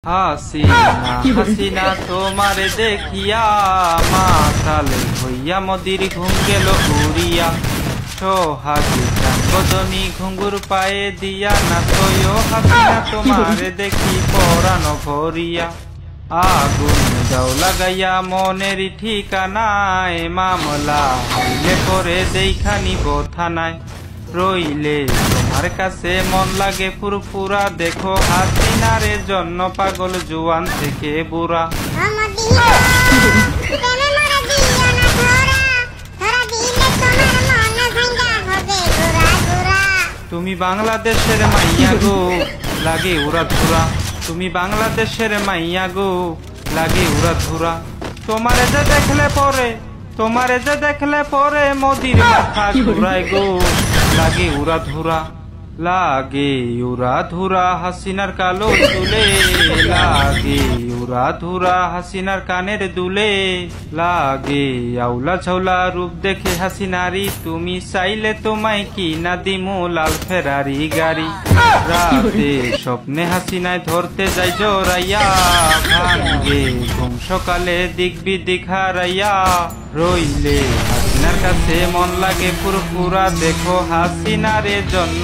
হাসিনা হাসিনা তোমারে দেখিয়া মাতাল হইয়া মদির ঘুম গেল উড়িয়া। সোহাগী চাঁদনি ঘুঙ্গুর পায়ে দিয়া নাচয় হাসিনা তোমারে দেখি পরানো ভরিয়া। আগুন দাও লাগাইয়া মনের ঠিকানায় মামলা হইলে করে দেখানি থানায়। রইলে তোমার কাছে মন লাগে ফুরফুরা, দেখো হাসিনারের জন্য পাগল জুয়ান থেকে বুড়া। তুমি বাংলাদেশের মাইয়া গো লাগে উড়া ধুরা, তুমি বাংলাদেশের মাইয়া গো লাগে উড়া ধুরা। তোমারে যে দেখলে পরে, তোমারে যে দেখলে পরে মোদির মাথা ঘুরায় গো লাগে উড়া ধুরা। লাগে উড়া ধুরা হাসিনার কালো চুলে, লাগে উড়া ধুরা হাসিনার কানের দুলে। লাগে আউলা ঝাউলা রূপ দেখে হাসিনারি, তুমি চাইলে তোমায় কি না দিমু লাল ফেরারি গাড়ি। রাতে স্বপ্নে হাসিনায় ধরতে যাই জোরাইয়া, ভাঙ্গে ঘুম সকালে দিক বিদিক হারাইয়া। রইলে হাসিনার কাছে মন লাগে ফুরফুরা, দেখো হাসিনারে জন্য